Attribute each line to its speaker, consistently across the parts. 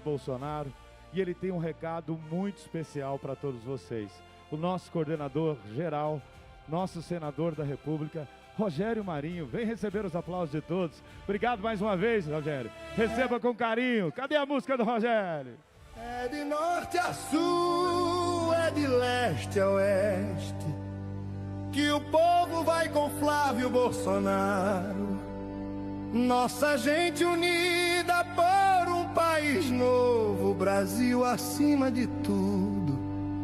Speaker 1: Bolsonaro, e ele tem um recado muito especial para todos vocês. O nosso coordenador geral, nosso senador da República, Rogério Marinho, vem receber os aplausos de todos. Obrigado mais uma vez, Rogério. Receba com carinho. Cadê a música do Rogério?
Speaker 2: É de norte a sul, é de leste a oeste, que o povo vai com Flávio Bolsonaro. Nossa gente unida por um país novo, Brasil acima de tudo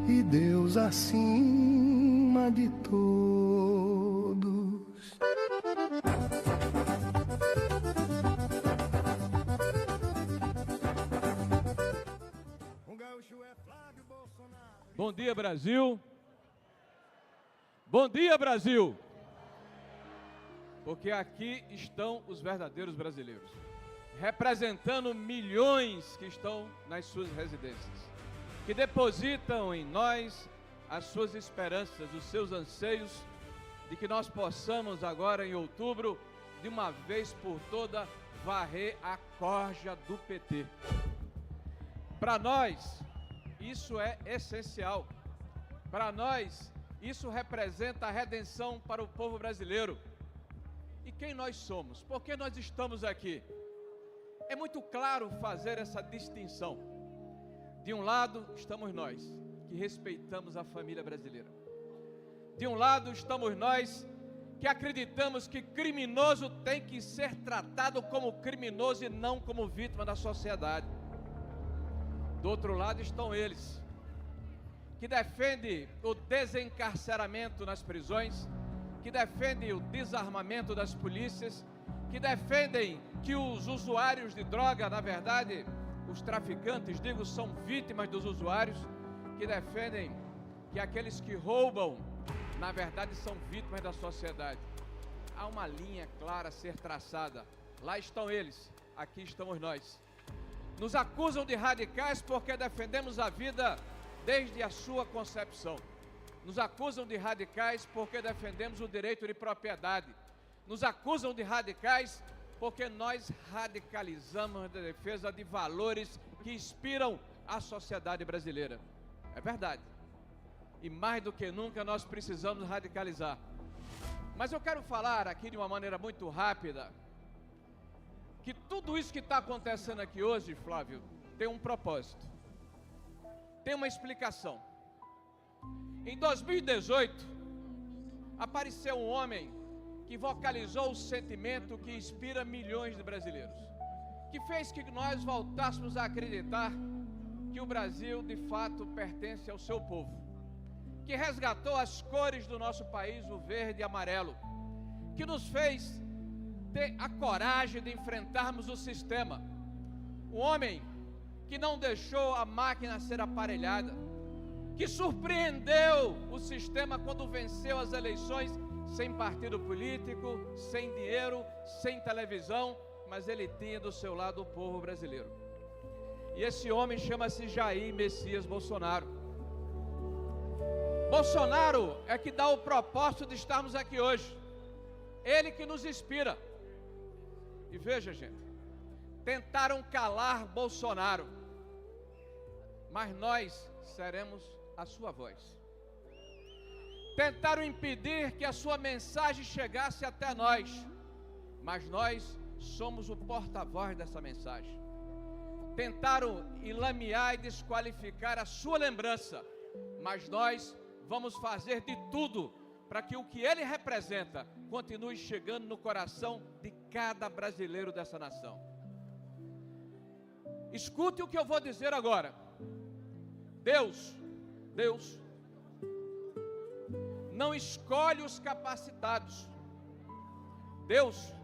Speaker 2: e Deus acima de todos.
Speaker 3: Bom dia, Brasil. Bom dia, Brasil. Porque aqui estão os verdadeiros brasileiros, representando milhões que estão nas suas residências, que depositam em nós as suas esperanças, os seus anseios, de que nós possamos agora em outubro, de uma vez por toda, varrer a corja do PT. Para nós, isso é essencial. Para nós, isso representa a redenção para o povo brasileiro. E quem nós somos? Por que nós estamos aqui? É muito claro fazer essa distinção. De um lado, estamos nós, que respeitamos a família brasileira. De um lado, estamos nós, que acreditamos que criminoso tem que ser tratado como criminoso e não como vítima da sociedade. Do outro lado estão eles, que defendem o desencarceramento nas prisões, que defendem o desarmamento das polícias, que defendem que os usuários de droga, na verdade, os traficantes, digo, são vítimas dos usuários, que defendem que aqueles que roubam, na verdade, são vítimas da sociedade. Há uma linha clara a ser traçada. Lá estão eles, aqui estamos nós. Nos acusam de radicais porque defendemos a vida desde a sua concepção. Nos acusam de radicais porque defendemos o direito de propriedade. Nos acusam de radicais porque nós radicalizamos a defesa de valores que inspiram a sociedade brasileira. É verdade. E mais do que nunca nós precisamos radicalizar. Mas eu quero falar aqui de uma maneira muito rápida, que tudo isso que está acontecendo aqui hoje, Flávio, tem um propósito. Tem uma explicação. Em 2018, apareceu um homem que vocalizou o sentimento que inspira milhões de brasileiros, que fez que nós voltássemos a acreditar que o Brasil de fato pertence ao seu povo, que resgatou as cores do nosso país, o verde e amarelo, que nos fez ter a coragem de enfrentarmos o sistema. Um homem que não deixou a máquina ser aparelhada, que surpreendeu o sistema quando venceu as eleições sem partido político, sem dinheiro, sem televisão, mas ele tinha do seu lado o povo brasileiro. E esse homem chama-se Jair Messias Bolsonaro. Bolsonaro é que dá o propósito de estarmos aqui hoje. Ele que nos inspira. E veja, gente, tentaram calar Bolsonaro, mas nós seremos a sua voz. Tentaram impedir que a sua mensagem chegasse até nós, mas nós somos o porta-voz dessa mensagem. Tentaram enlamear e desqualificar a sua lembrança, mas nós vamos fazer de tudo para que o que ele representa continue chegando no coração de cada brasileiro dessa nação. Escute o que eu vou dizer agora. Deus não escolhe os capacitados. Deus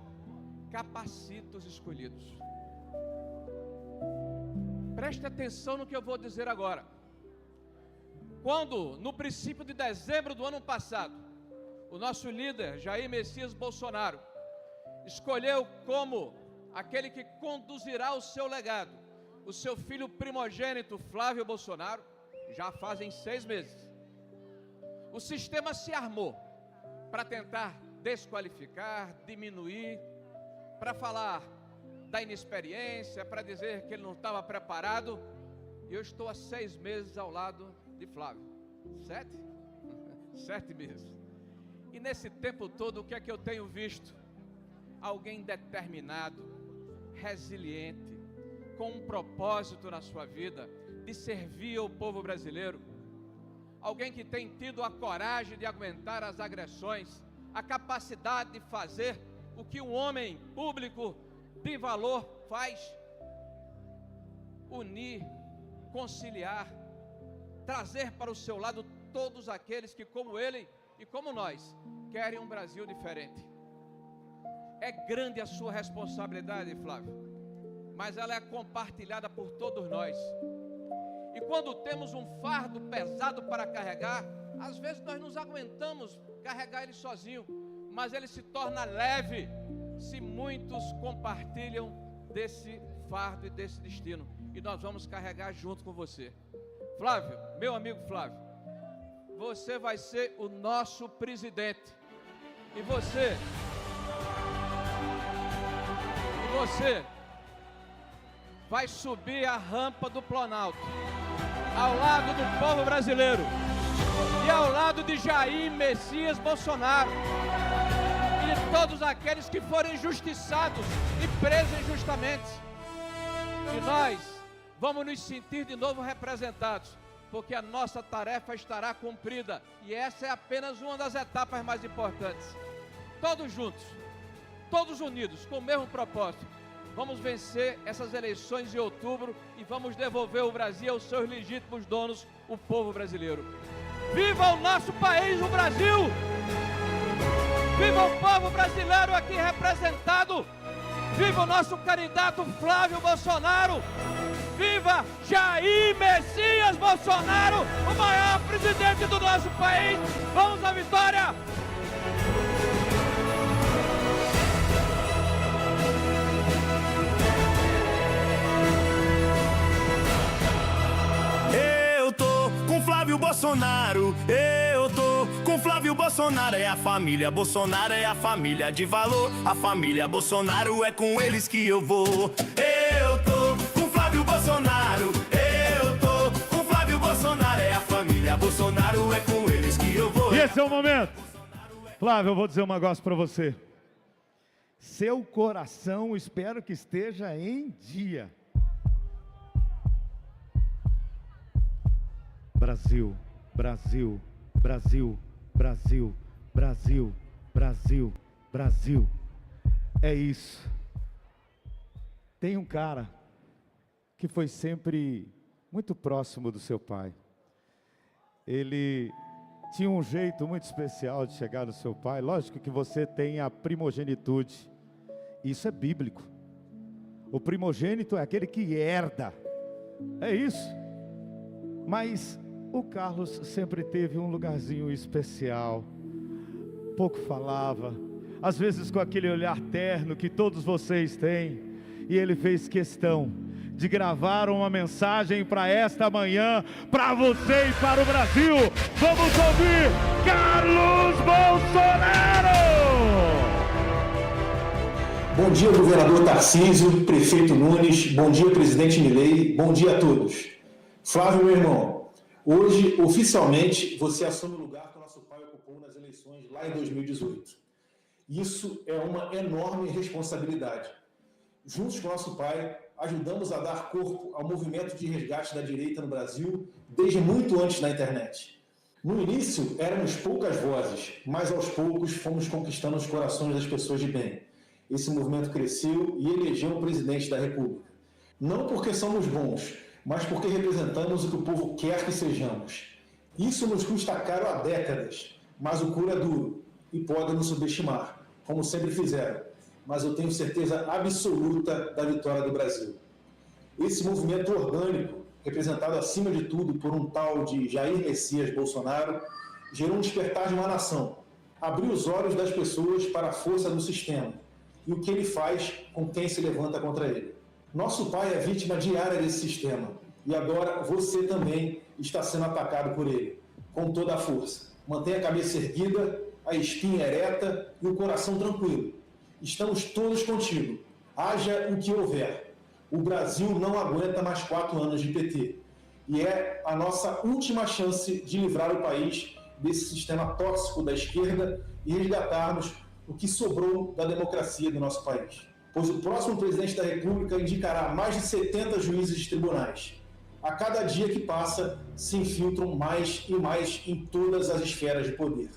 Speaker 3: capacita os escolhidos. Preste atenção no que eu vou dizer agora. Quando, no princípio de dezembro do ano passado, o nosso líder, Jair Messias Bolsonaro, escolheu como aquele que conduzirá o seu legado, o seu filho primogênito, Flávio Bolsonaro, já fazem 6 meses. O sistema se armou para tentar desqualificar, diminuir, para falar da inexperiência, para dizer que ele não estava preparado. E eu estou há 6 meses ao lado de Flávio. 7? 7 meses. E nesse tempo todo, o que é que eu tenho visto? Alguém determinado, resiliente, com um propósito na sua vida, de servir ao povo brasileiro. Alguém que tem tido a coragem de aguentar as agressões, a capacidade de fazer o que um homem público de valor faz: unir, conciliar, trazer para o seu lado todos aqueles que, como ele e como nós, querem um Brasil diferente. É grande a sua responsabilidade, Flávio, mas ela é compartilhada por todos nós. E quando temos um fardo pesado para carregar, às vezes nós nos aguentamos carregar ele sozinho, mas ele se torna leve se muitos compartilham desse fardo e desse destino. E nós vamos carregar junto com você. Flávio, meu amigo Flávio, você vai ser o nosso presidente. E você vai subir a rampa do Planalto, ao lado do povo brasileiro e ao lado de Jair Messias Bolsonaro e de todos aqueles que forem injustiçados e presos injustamente. E nós vamos nos sentir de novo representados, porque a nossa tarefa estará cumprida, e essa é apenas uma das etapas mais importantes. Todos juntos, todos unidos, com o mesmo propósito, vamos vencer essas eleições de outubro e vamos devolver o Brasil aos seus legítimos donos, o povo brasileiro. Viva o nosso país, o Brasil! Viva o povo brasileiro aqui representado! Viva o nosso candidato Flávio Bolsonaro! Viva Jair Messias Bolsonaro, o maior presidente do nosso país! Vamos à vitória!
Speaker 2: Eu tô com Flávio Bolsonaro, eu tô com Flávio Bolsonaro. É a família Bolsonaro, é a família de valor. A família Bolsonaro, é com eles que eu vou. Eu tô com Flávio Bolsonaro, eu tô com Flávio Bolsonaro. É a família Bolsonaro, é com eles que eu vou.
Speaker 1: E esse é o momento. Flávio, eu vou dizer um negócio pra você. Seu coração, espero que esteja em dia. Brasil, Brasil, Brasil, Brasil, Brasil, Brasil, Brasil. É isso. Tem um cara que foi sempre muito próximo do seu pai. Ele tinha um jeito muito especial de chegar no seu pai. Lógico que você tem a primogenitude. Isso é bíblico. O primogênito é aquele que herda. É isso. Mas o Carlos sempre teve um lugarzinho especial. Pouco falava, às vezes com aquele olhar terno que todos vocês têm. E ele fez questão de gravar uma mensagem para esta manhã, para você e para o Brasil. Vamos ouvir Carlos Bolsonaro!
Speaker 4: Bom dia, governador Tarcísio, prefeito Nunes, bom dia, presidente Milei, bom dia a todos. Flávio, meu irmão, hoje, oficialmente, você assume o lugar que o nosso pai ocupou nas eleições lá em 2018. Isso é uma enorme responsabilidade. Juntos com o nosso pai, ajudamos a dar corpo ao movimento de resgate da direita no Brasil desde muito antes na internet. No início, éramos poucas vozes, mas aos poucos fomos conquistando os corações das pessoas de bem. Esse movimento cresceu e elegeu um presidente da República. Não porque somos bons, mas porque representamos o que o povo quer que sejamos. Isso nos custa caro há décadas, mas o couro é duro e pode nos subestimar, como sempre fizeram. Mas eu tenho certeza absoluta da vitória do Brasil. Esse movimento orgânico, representado acima de tudo por um tal de Jair Messias Bolsonaro, gerou um despertar de uma nação, abriu os olhos das pessoas para a força do sistema e o que ele faz com quem se levanta contra ele. Nosso pai é vítima diária desse sistema e agora você também está sendo atacado por ele, com toda a força. Mantenha a cabeça erguida, a espinha ereta e o coração tranquilo. Estamos todos contigo. Haja o que houver, o Brasil não aguenta mais 4 anos de PT. E é a nossa última chance de livrar o país desse sistema tóxico da esquerda e resgatarmos o que sobrou da democracia do nosso país. Pois o próximo presidente da República indicará mais de 70 juízes de tribunais. A cada dia que passa, se infiltram mais e mais em todas as esferas de poder,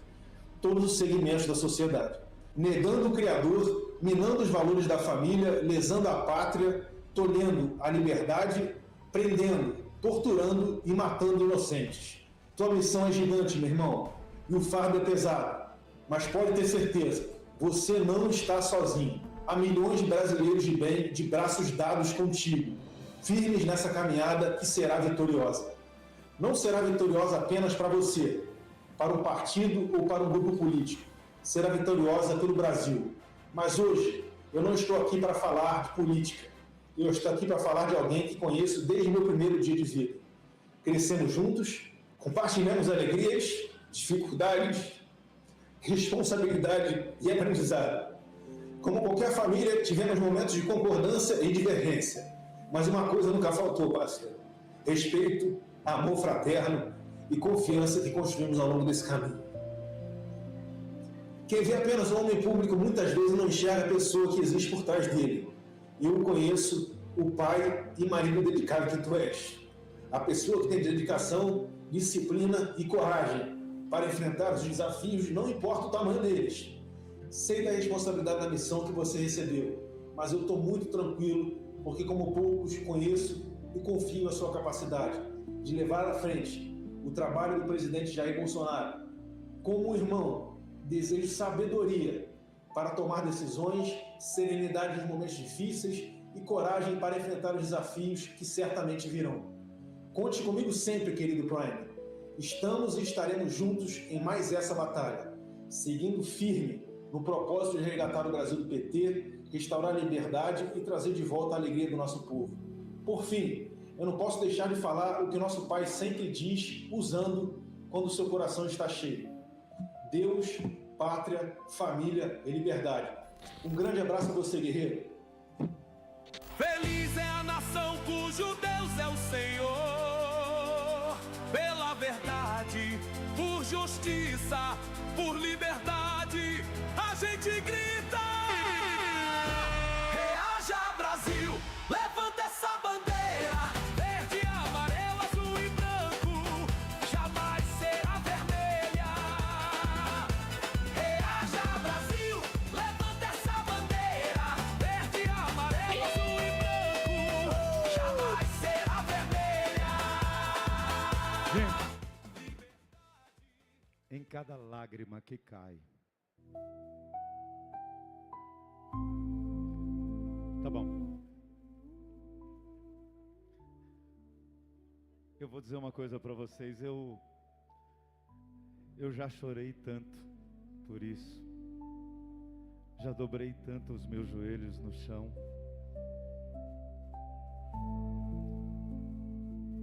Speaker 4: todos os segmentos da sociedade, negando o Criador, minando os valores da família, lesando a pátria, tolhendo a liberdade, prendendo, torturando e matando inocentes. Tua missão é gigante, meu irmão, e o fardo é pesado, mas pode ter certeza, você não está sozinho. Há milhões de brasileiros de bem de braços dados contigo, firmes nessa caminhada que será vitoriosa. Não será vitoriosa apenas para você, para um partido ou para um grupo político. Será vitoriosa pelo Brasil. Mas hoje, eu não estou aqui para falar de política. Eu estou aqui para falar de alguém que conheço desde o meu primeiro dia de vida. Crescemos juntos, compartilhamos alegrias, dificuldades, responsabilidade e aprendizado. Como qualquer família, tivemos momentos de concordância e divergência. Mas uma coisa nunca faltou, parceiro. Respeito, amor fraterno e confiança que construímos ao longo desse caminho. Quem vê apenas um homem público muitas vezes não enxerga a pessoa que existe por trás dele. Eu conheço o pai e marido dedicado que tu és. A pessoa que tem dedicação, disciplina e coragem para enfrentar os desafios, não importa o tamanho deles. Sei da responsabilidade da missão que você recebeu, mas eu estou muito tranquilo, porque como poucos conheço e confio na sua capacidade de levar à frente o trabalho do presidente Jair Bolsonaro. Como um irmão, desejo sabedoria para tomar decisões, serenidade nos momentos difíceis e coragem para enfrentar os desafios que certamente virão. Conte comigo sempre, querido Prime. Estamos e estaremos juntos em mais essa batalha, seguindo firme no propósito de resgatar o Brasil do PT, restaurar a liberdade e trazer de volta a alegria do nosso povo. Por fim, eu não posso deixar de falar o que nosso pai sempre diz, usando quando o seu coração está cheio. Deus, pátria, família e liberdade. Um grande abraço a você, guerreiro.
Speaker 5: Feliz é a nação cujo Deus é o Senhor. Pela verdade, por justiça, por liberdade, a gente grita. Reaja, Brasil, levanta essa bandeira, verde, amarelo, azul e branco, jamais será vermelha. Reaja, Brasil, levanta essa bandeira, verde, amarelo, azul e branco, jamais será vermelha.
Speaker 1: Gente, em cada lágrima que cai, tá bom. Eu vou dizer uma coisa para vocês, eu já chorei tanto por isso. Já dobrei tanto os meus joelhos no chão.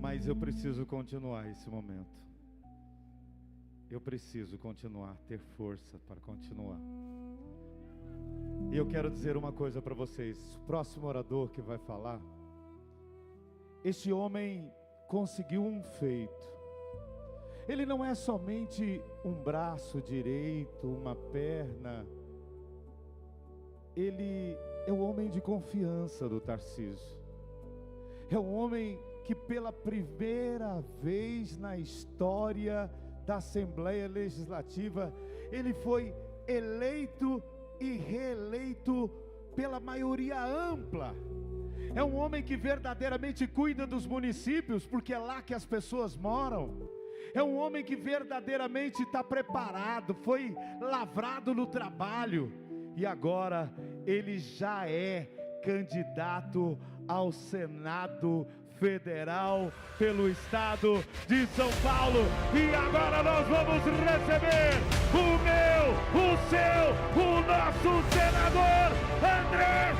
Speaker 1: Mas eu preciso continuar esse momento. Eu preciso continuar, ter força para continuar. E eu quero dizer uma coisa para vocês. O próximo orador que vai falar, este homem conseguiu um feito. Ele não é somente um braço direito, uma perna. Ele é o homem de confiança do Tarcísio. É um homem que pela primeira vez na história da Assembleia Legislativa, ele foi eleito e reeleito pela maioria ampla. É um homem que verdadeiramente cuida dos municípios, porque é lá que as pessoas moram. É um homem que verdadeiramente está preparado, foi lavrado no trabalho, e agora ele já é candidato ao Senado Federal pelo estado de São Paulo. E agora nós vamos receber o meu, o seu, o nosso senador André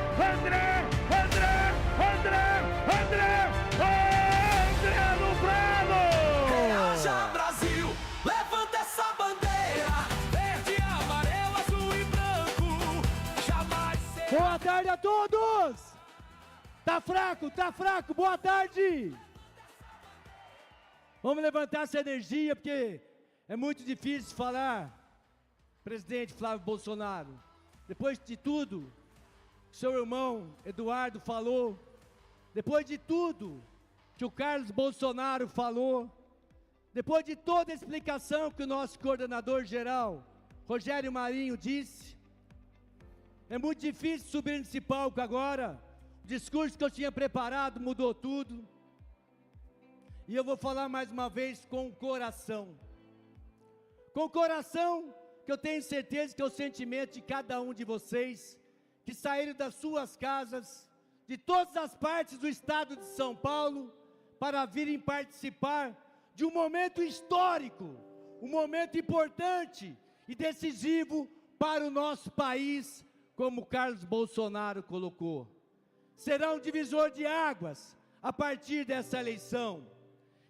Speaker 1: do Prado.
Speaker 5: Reaja, Brasil, levanta essa bandeira, verde, amarelo, azul e branco, jamais será.
Speaker 6: Boa tarde a todos! Tá fraco, boa tarde! Vamos levantar essa energia, porque é muito difícil falar, presidente Flávio Bolsonaro. Depois de tudo que seu irmão Eduardo falou, depois de tudo que o Carlos Bolsonaro falou, depois de toda a explicação que o nosso coordenador geral, Rogério Marinho, disse, é muito difícil subir nesse palco agora. O discurso que eu tinha preparado mudou tudo. E eu vou falar mais uma vez com o coração. Com o coração, que eu tenho certeza que é o sentimento de cada um de vocês, que saíram das suas casas, de todas as partes do estado de São Paulo, para virem participar de um momento histórico, um momento importante e decisivo para o nosso país, como Carlos Bolsonaro colocou. Será um divisor de águas a partir dessa eleição.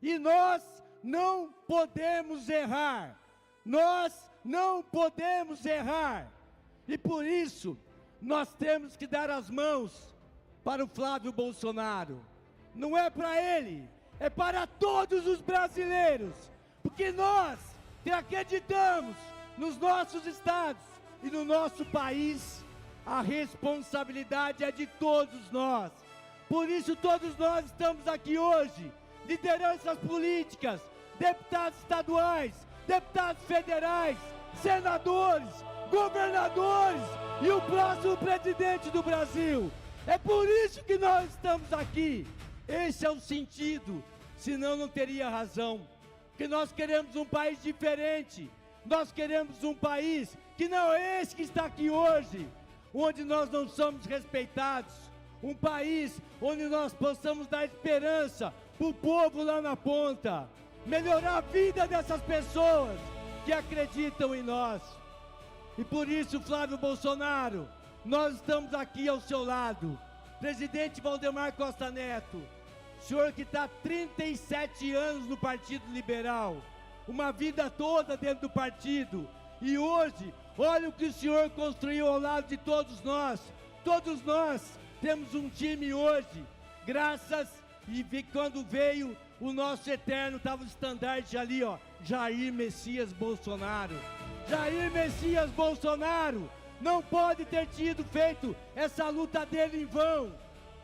Speaker 6: E nós não podemos errar. Nós não podemos errar. E por isso, nós temos que dar as mãos para o Flávio Bolsonaro. Não é para ele, é para todos os brasileiros. Porque nós que acreditamos nos nossos estados e no nosso país, a responsabilidade é de todos nós. Por isso todos nós estamos aqui hoje, lideranças políticas, deputados estaduais, deputados federais, senadores, governadores e o próximo presidente do Brasil. É por isso que nós estamos aqui. Esse é o sentido, senão não teria razão. Porque nós queremos um país diferente. Nós queremos um país que não é esse que está aqui hoje, onde nós não somos respeitados, um país onde nós possamos dar esperança para o povo lá na ponta, melhorar a vida dessas pessoas que acreditam em nós. E por isso, Flávio Bolsonaro, nós estamos aqui ao seu lado. Presidente Valdemar Costa Neto, senhor que está há 37 anos no Partido Liberal, uma vida toda dentro do partido, e hoje, olha o que o senhor construiu ao lado de todos nós. Todos nós temos um time hoje, graças, e quando veio o nosso eterno, estava o estandarte ali, ó, Jair Messias Bolsonaro. Jair Messias Bolsonaro não pode ter tido feito essa luta dele em vão.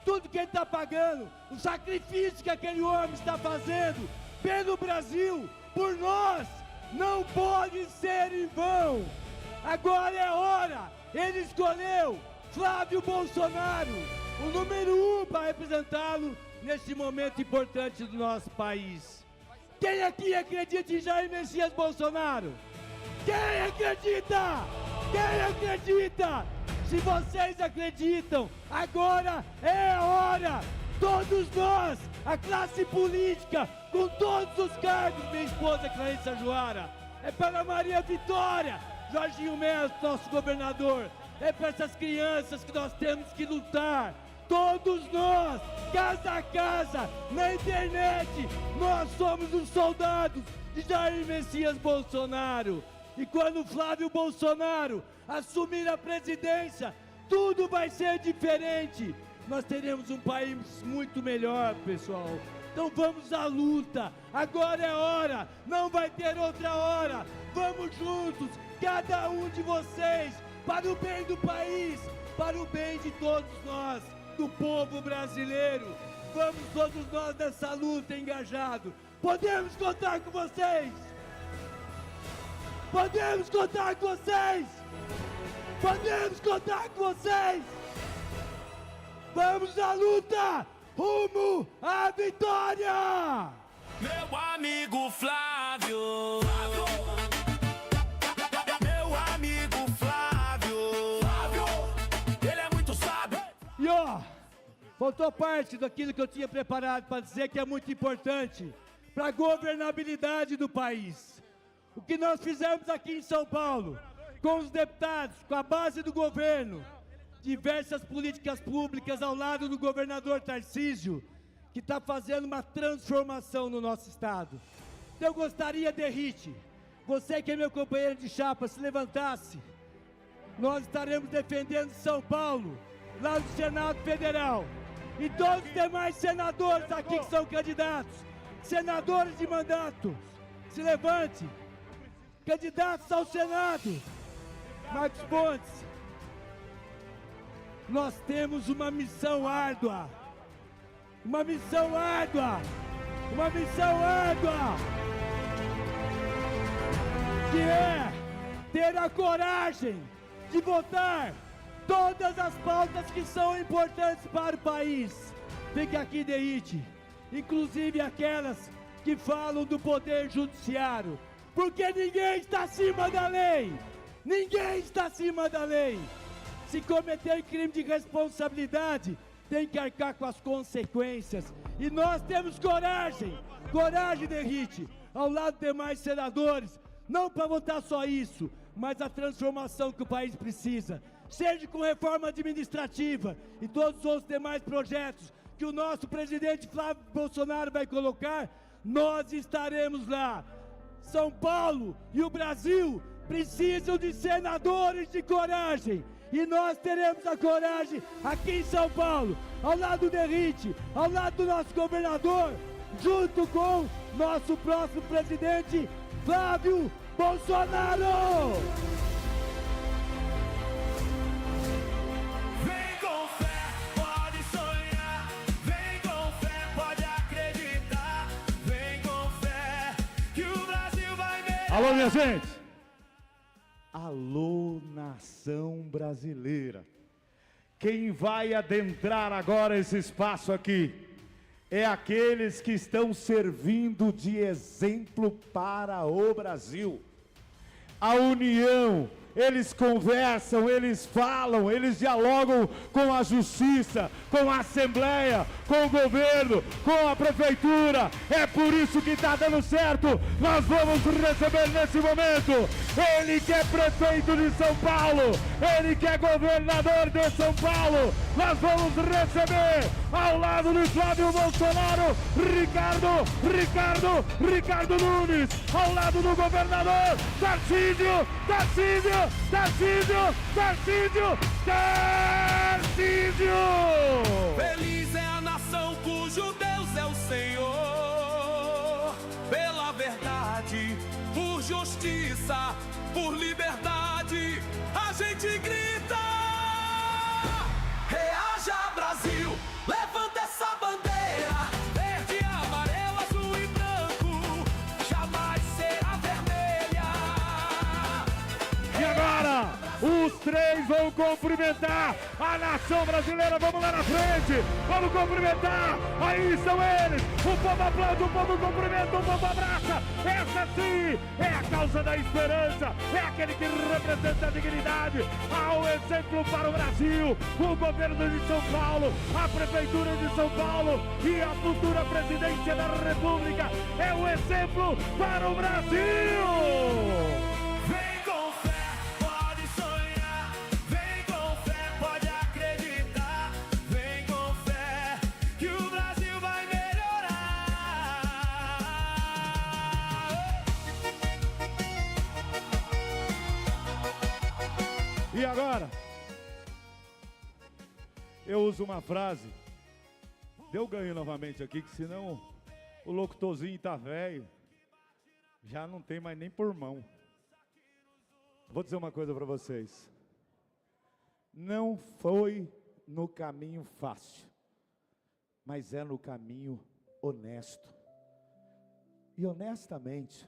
Speaker 6: Tudo que ele está pagando, o sacrifício que aquele homem está fazendo pelo Brasil, por nós, não pode ser em vão. Agora é hora. Ele escolheu Flávio Bolsonaro, o número 1 para representá-lo nesse momento importante do nosso país. Quem aqui acredita em Jair Messias Bolsonaro? Quem acredita? Quem acredita? Se vocês acreditam, agora é a hora. Todos nós, a classe política, com todos os cargos, minha esposa Clarissa Joara, é para Maria Vitória, Jorginho Mestre, nosso governador, é para essas crianças que nós temos que lutar. Todos nós, casa a casa, na internet, nós somos os soldados de Jair Messias Bolsonaro. E quando Flávio Bolsonaro assumir a presidência, tudo vai ser diferente. Nós teremos um país muito melhor, pessoal. Então vamos à luta. Agora é hora. Não vai ter outra hora. Vamos juntos, cada um de vocês, para o bem do país, para o bem de todos nós, do povo brasileiro. Vamos todos nós nessa luta engajado. Podemos contar com vocês. Podemos contar com vocês. Podemos contar com vocês. Vamos à luta, rumo à vitória!
Speaker 5: Meu amigo Flávio, meu amigo Flávio, ele é muito sábio.
Speaker 6: E ó, faltou parte daquilo que eu tinha preparado para dizer que é muito importante para a governabilidade do país. O que nós fizemos aqui em São Paulo, com os deputados, com a base do governo, diversas políticas públicas ao lado do governador Tarcísio, que está fazendo uma transformação no nosso estado. Então eu gostaria, Derrite, você que é meu companheiro de chapa, se levantasse. Nós estaremos defendendo São Paulo, lá no Senado Federal. e todos os demais senadores aqui que são candidatos, senadores de mandato, se levante, candidatos ao Senado, Marcos Pontes, nós temos uma missão árdua, uma missão árdua, uma missão árdua, que é ter a coragem de votar todas as pautas que são importantes para o país. Fica aqui, Derrite, inclusive aquelas que falam do poder judiciário, porque ninguém está acima da lei, ninguém está acima da lei. Se cometer crime de responsabilidade, tem que arcar com as consequências, e nós temos coragem, Derrite, ao lado de demais senadores, não para votar só isso, mas a transformação que o país precisa, seja com reforma administrativa e todos os outros demais projetos que o nosso presidente Flávio Bolsonaro vai colocar, nós estaremos lá. São Paulo e o Brasil precisam de senadores de coragem, e nós teremos a coragem aqui em São Paulo, ao lado do Derrite, ao lado do nosso governador, junto com nosso próximo presidente, Flávio Bolsonaro!
Speaker 5: Vem com fé, pode sonhar. Vem com fé, pode acreditar. Vem com fé, que o Brasil vai melhorar.
Speaker 1: Alô, minha gente! Alô, nação brasileira! Quem vai adentrar agora esse espaço aqui é aqueles que estão servindo de exemplo para o Brasil. A união, eles conversam, eles falam, eles dialogam com a justiça, com a Assembleia, com o governo, com a prefeitura. É por isso que está dando certo. Nós vamos receber nesse momento ele que é prefeito de São Paulo, ele que é governador de São Paulo. Nós vamos receber ao lado de Flávio Bolsonaro, Ricardo Nunes, ao lado do governador Tarcísio.
Speaker 5: Feliz é a nação cujo Deus é o Senhor. Pela verdade, por justiça, por liberdade, a gente grita. Reaja, Brasil, levanta essa bandeira, verde, amarelo, azul e branco, jamais será vermelha.
Speaker 1: E agora, os três vão cumprimentar a nação brasileira. Vamos lá na frente, vamos cumprimentar. Aí estão eles. O povo aplaude, o povo cumprimenta, o povo abraça. Essa sim é a causa da esperança, é aquele que representa a dignidade. Há um exemplo para o Brasil, o governo de São Paulo, a prefeitura de São Paulo e a futura presidência da República. É um exemplo para o Brasil.
Speaker 5: Vem com fé, pode sonhar. Vem com fé, pode acreditar. Vem com fé, que o Brasil vai melhorar.
Speaker 1: E agora, eu uso uma frase. Deu ganho novamente aqui, que senão o locutorzinho tá velho. Já não tem mais nem por mão. Vou dizer uma coisa para vocês. Não foi no caminho fácil, mas é no caminho honesto. E honestamente,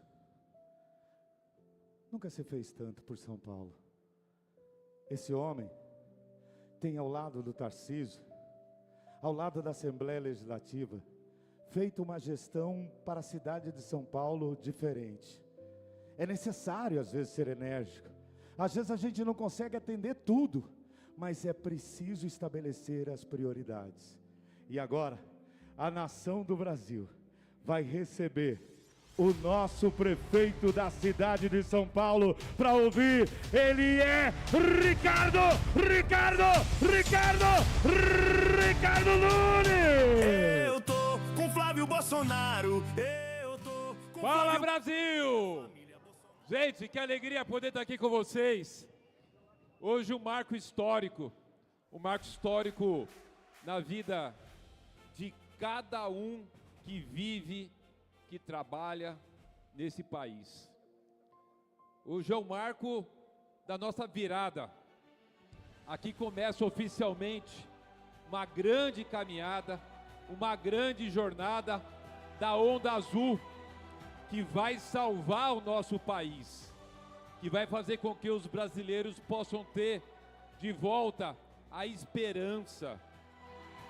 Speaker 1: nunca se fez tanto por São Paulo. Esse homem tem ao lado do Tarcísio, ao lado da Assembleia Legislativa, feito uma gestão para a cidade de São Paulo diferente. É necessário às vezes ser enérgico, às vezes a gente não consegue atender tudo, mas é preciso estabelecer as prioridades. E agora, a nação do Brasil vai receber o nosso prefeito da cidade de São Paulo para ouvir. Ele é Ricardo Nunes!
Speaker 5: Eu tô com Flávio Bolsonaro. Eu tô com
Speaker 3: Fala,
Speaker 5: Flávio...
Speaker 3: Brasil! Gente, que alegria poder estar aqui com vocês. Hoje um marco histórico na vida
Speaker 7: cada um que vive, que trabalha nesse país. Hoje é o marco da nossa virada. Aqui começa oficialmente uma grande caminhada, uma grande jornada da Onda Azul, que vai salvar o nosso país, que vai fazer com que os brasileiros possam ter de volta a esperança,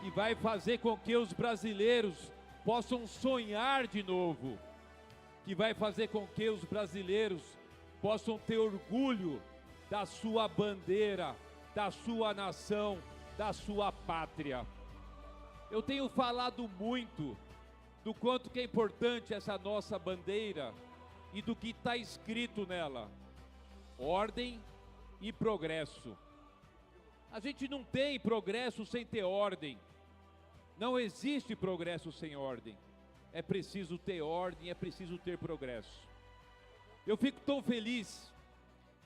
Speaker 7: que vai fazer com que os brasileiros possam sonhar de novo, que vai fazer com que os brasileiros possam ter orgulho da sua bandeira, da sua nação, da sua pátria. Eu tenho falado muito do quanto que é importante essa nossa bandeira e do que está escrito nela: ordem e progresso. A gente não tem progresso sem ter ordem. Não existe progresso sem ordem. É preciso ter ordem, é preciso ter progresso. Eu fico tão feliz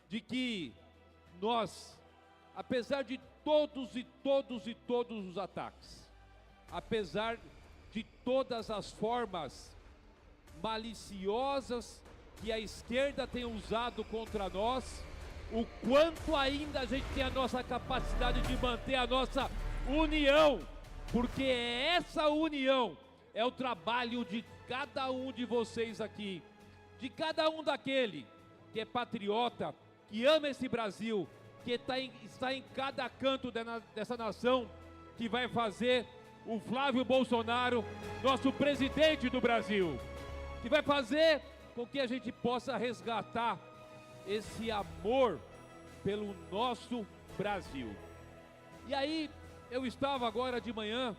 Speaker 7: de que nós, apesar de todos os ataques, apesar de todas as formas maliciosas que a esquerda tem usado contra nós, o quanto ainda a gente tem a nossa capacidade de manter a nossa união, porque essa união é o trabalho de cada um de vocês aqui, de cada um daquele que é patriota, que ama esse Brasil, que está em cada canto dessa nação, que vai fazer o Flávio Bolsonaro nosso presidente do Brasil, que vai fazer com que a gente possa resgatar esse amor pelo nosso Brasil. E aí, eu estava agora de manhã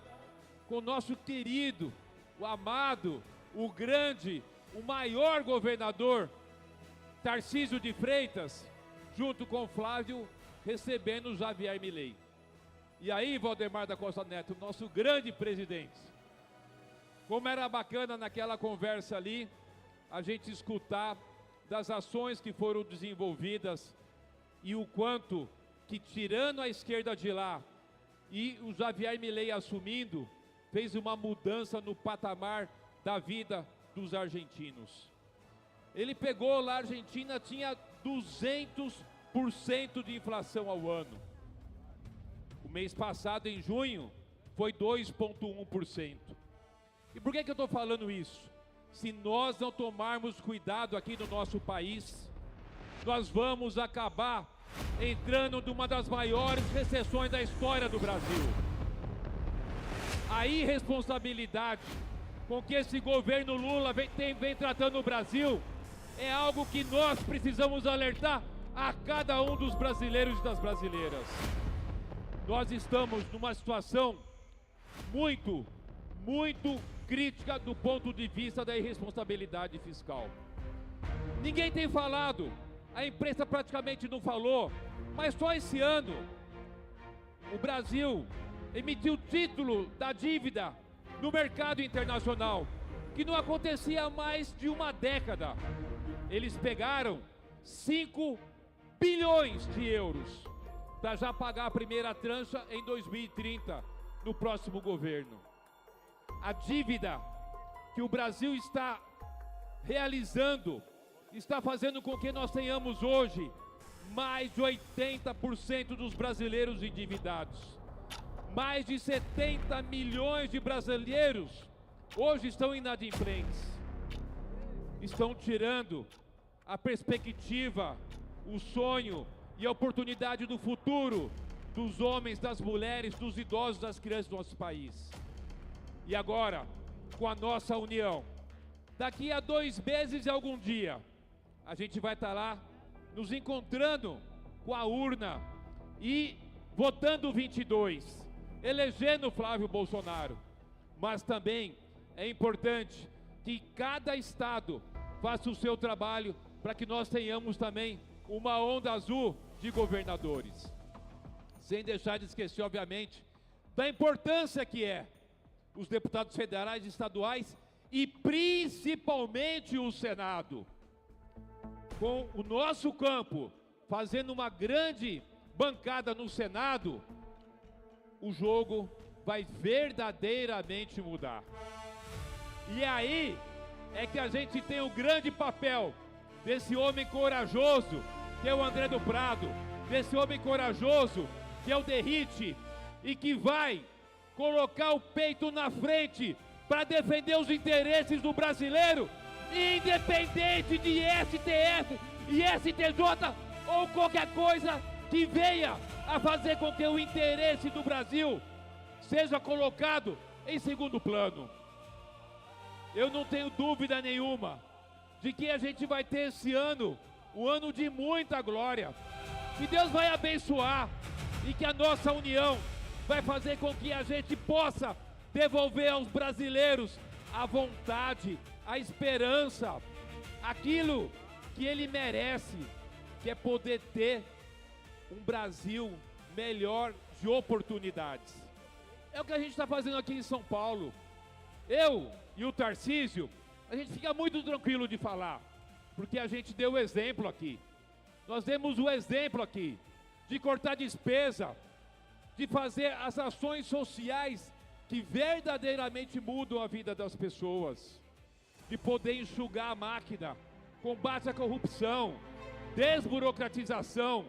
Speaker 7: com o nosso querido, o amado, o grande, o maior governador, Tarcísio de Freitas, junto com o Flávio, recebendo o Javier Milei. E aí, Valdemar da Costa Neto, nosso grande presidente, como era bacana naquela conversa ali, a gente escutar das ações que foram desenvolvidas e o quanto que, tirando a esquerda de lá e o Javier Milei assumindo, fez uma mudança no patamar da vida dos argentinos. Ele pegou lá, a Argentina tinha 200% de inflação ao ano. O mês passado, em junho, foi 2,1%. E por que eu estou falando isso? Se nós não tomarmos cuidado aqui no nosso país, nós vamos acabar entrando numa das maiores recessões da história do Brasil. A irresponsabilidade com que esse governo Lula vem tratando o Brasil é algo que nós precisamos alertar a cada um dos brasileiros e das brasileiras. Nós estamos numa situação muito crítica do ponto de vista da irresponsabilidade fiscal. Ninguém tem falado, a imprensa praticamente não falou, mas só esse ano o Brasil emitiu título da dívida no mercado internacional, que não acontecia há mais de uma década. Eles pegaram 5 bilhões de euros para já pagar a primeira trancha em 2030, no próximo governo. A dívida que o Brasil está realizando está fazendo com que nós tenhamos hoje mais de 80% dos brasileiros endividados. Mais de 70 milhões de brasileiros hoje estão inadimplentes. Estão tirando a perspectiva, o sonho e a oportunidade do futuro dos homens, das mulheres, dos idosos, das crianças do nosso país. E agora, com a nossa união, daqui a 2 meses e algum dia, a gente vai estar lá nos encontrando com a urna e votando 22, elegendo Flávio Bolsonaro. Mas também é importante que cada estado faça o seu trabalho para que nós tenhamos também uma onda azul de governadores. Sem deixar de esquecer, obviamente, da importância que é os deputados federais e estaduais e principalmente o Senado. Com o nosso campo fazendo uma grande bancada no Senado, o jogo vai verdadeiramente mudar. E aí é que a gente tem o grande papel desse homem corajoso, que é o André do Prado, desse homem corajoso, que é o Derrite, e que vai colocar o peito na frente para defender os interesses do brasileiro, independente de STF e STJ ou qualquer coisa que venha a fazer com que o interesse do Brasil seja colocado em segundo plano. Eu não tenho dúvida nenhuma de que a gente vai ter esse ano, um ano de muita glória, que Deus vai abençoar e que a nossa união vai fazer com que a gente possa devolver aos brasileiros a vontade, a esperança, aquilo que ele merece, que é poder ter um Brasil melhor de oportunidades. É o que a gente está fazendo aqui em São Paulo. Eu e o Tarcísio, a gente fica muito tranquilo de falar, porque a gente deu o exemplo aqui. Nós demos o exemplo aqui de cortar despesa, de fazer as ações sociais que verdadeiramente mudam a vida das pessoas, de poder enxugar a máquina, combate à corrupção, desburocratização,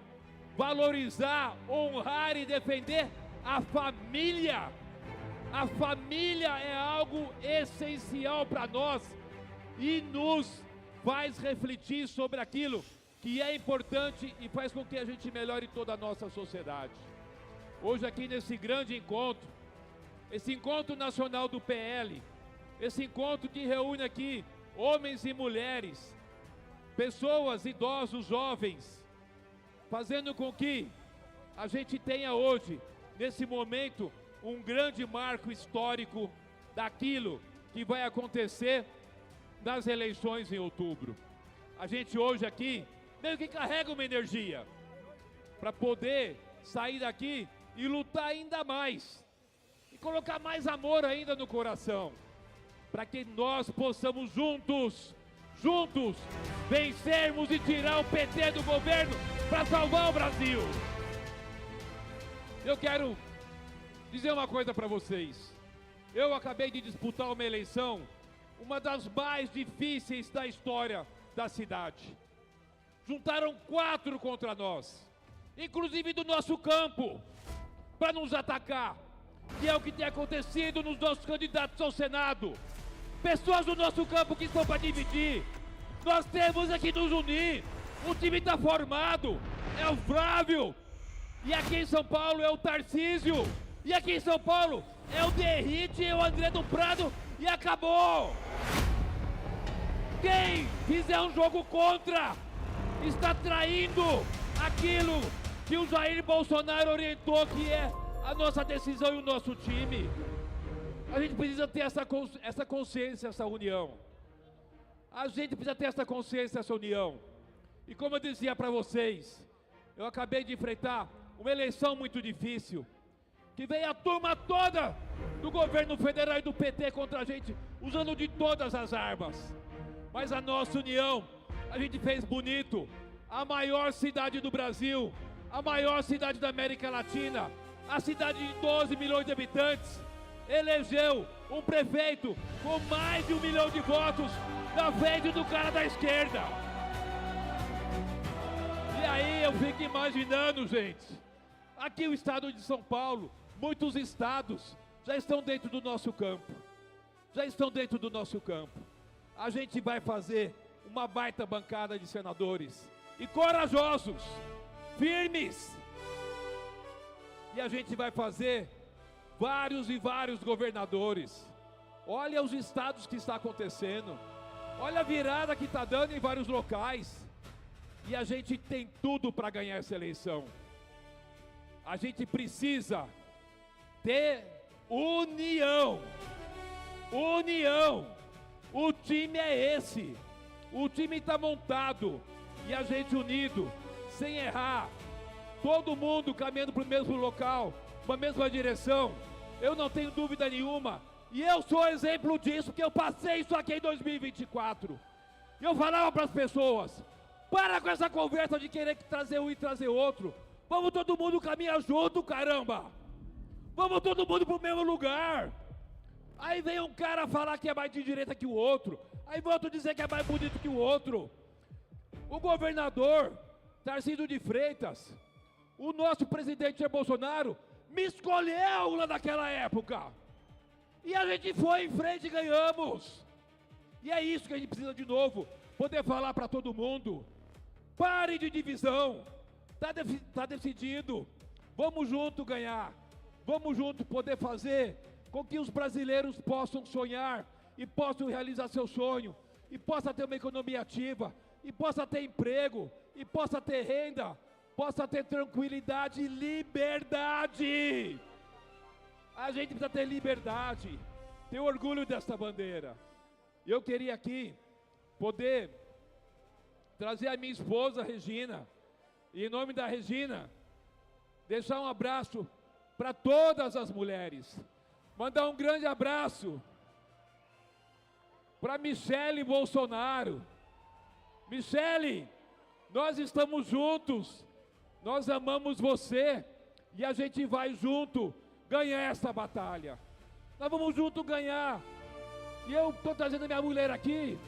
Speaker 7: valorizar, honrar e defender a família. A família é algo essencial para nós e nos faz refletir sobre aquilo que é importante e faz com que a gente melhore toda a nossa sociedade. Hoje aqui nesse grande encontro, esse encontro nacional do PL, esse encontro que reúne aqui homens e mulheres, pessoas, idosos, jovens, fazendo com que a gente tenha hoje, nesse momento, um grande marco histórico daquilo que vai acontecer nas eleições em outubro. A gente hoje aqui meio que carrega uma energia para poder sair daqui e lutar ainda mais e colocar mais amor ainda no coração, para que nós possamos juntos vencermos e tirar o PT do governo para salvar o Brasil. Eu quero dizer uma coisa para vocês. Eu acabei de disputar uma eleição, uma das mais difíceis da história da cidade. Juntaram 4 contra nós, inclusive do nosso campo, para nos atacar, que é o que tem acontecido nos nossos candidatos ao Senado. Pessoas do nosso campo que estão para dividir. Nós temos aqui nos unir. O time está formado. É o Flávio. E aqui em São Paulo é o Tarcísio. E aqui em São Paulo é o Derrite e o André do Prado. E acabou. Quem fizer um jogo contra está traindo aquilo que o Jair Bolsonaro orientou, que é a nossa decisão e o nosso time. A gente precisa ter essa consciência, essa união. A gente precisa ter essa consciência, essa união. E como eu dizia para vocês, eu acabei de enfrentar uma eleição muito difícil, que veio a turma toda do governo federal e do PT contra a gente, usando de todas as armas. Mas a nossa união, a gente fez bonito. A maior cidade do Brasil, a maior cidade da América Latina, a cidade de 12 milhões de habitantes, elegeu um prefeito com mais de 1 milhão de votos na frente do cara da esquerda. E aí eu fico imaginando, gente, aqui o estado de São Paulo, muitos estados já estão dentro do nosso campo. A gente vai fazer uma baita bancada de senadores e corajosos, firmes. E a gente vai fazer vários e vários governadores. Olha os estados que está acontecendo. Olha a virada que está dando em vários locais. E a gente tem tudo para ganhar essa eleição. A gente precisa ter união. União. O time é esse. O time está montado. E a gente unido, sem errar. Todo mundo caminhando para o mesmo local, para a mesma direção. Eu não tenho dúvida nenhuma. E eu sou exemplo disso, porque eu passei isso aqui em 2024. E eu falava para as pessoas: para com essa conversa de querer trazer um e trazer outro. Vamos todo mundo caminhar junto, caramba. Vamos todo mundo pro mesmo lugar. Aí vem um cara falar que é mais de direita que o outro. Aí vem outro dizer que é mais bonito que o outro. O governador Tarcísio de Freitas, o nosso presidente Jair Bolsonaro, me escolheu lá naquela época. E a gente foi em frente e ganhamos. E é isso que a gente precisa de novo, poder falar para todo mundo. Pare de divisão. Tá decidido. Vamos junto ganhar. Vamos junto poder fazer com que os brasileiros possam sonhar e possam realizar seu sonho, e possa ter uma economia ativa, e possa ter emprego, e possa ter renda, possa ter tranquilidade e liberdade. A gente precisa ter liberdade, ter orgulho dessa bandeira. Eu queria aqui poder trazer a minha esposa Regina, e em nome da Regina, deixar um abraço para todas as mulheres. Mandar um grande abraço para Michele Bolsonaro. Michele, nós estamos juntos, nós amamos você e a gente vai junto ganhar essa batalha. Nós vamos junto ganhar. E eu estou trazendo a minha mulher aqui,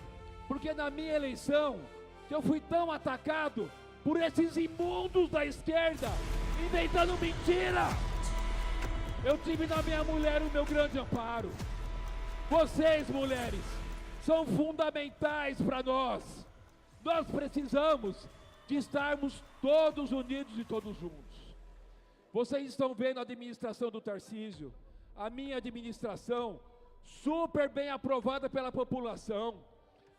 Speaker 7: porque na minha eleição, que eu fui tão atacado por esses imundos da esquerda, inventando mentira, eu tive na minha mulher o meu grande amparo. Vocês, mulheres, são fundamentais para nós. Nós precisamos de estarmos todos unidos e todos juntos. Vocês estão vendo a administração do Tarcísio, a minha administração, super bem aprovada pela população.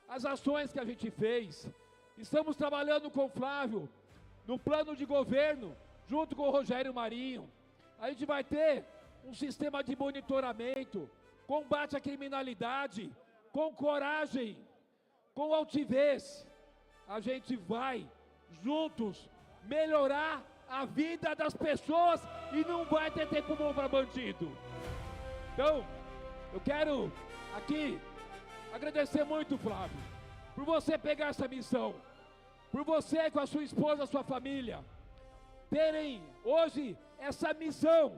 Speaker 7: As ações que a gente fez. Estamos trabalhando com o Flávio, no plano de governo, junto com o Rogério Marinho. A gente vai ter um sistema de monitoramento, combate à criminalidade, com coragem, com altivez. A gente vai, juntos, melhorar a vida das pessoas e não vai ter tempo bom para bandido. Então, eu quero aqui agradecer muito, Flávio, por você pegar essa missão, por você com a sua esposa, a sua família, terem hoje essa missão,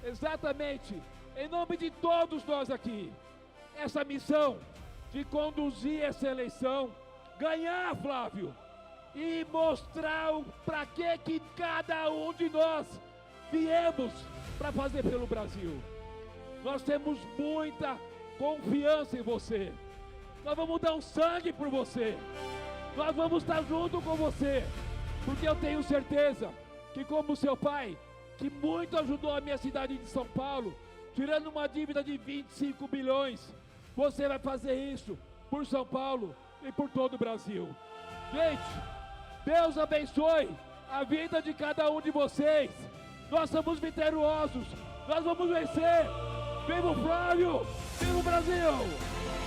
Speaker 7: exatamente, em nome de todos nós aqui, essa missão de conduzir essa eleição, ganhar, Flávio, e mostrar para que cada um de nós viemos para fazer pelo Brasil. Nós temos muita confiança em você. Nós vamos dar um sangue por você. Nós vamos estar junto com você, porque eu tenho certeza que, como seu pai, que muito ajudou a minha cidade de São Paulo, tirando uma dívida de 25 bilhões, você vai fazer isso por São Paulo e por todo o Brasil. Gente, Deus abençoe a vida de cada um de vocês. Nós somos vitoriosos, nós vamos vencer. Viva o Flávio! Viva o Brasil!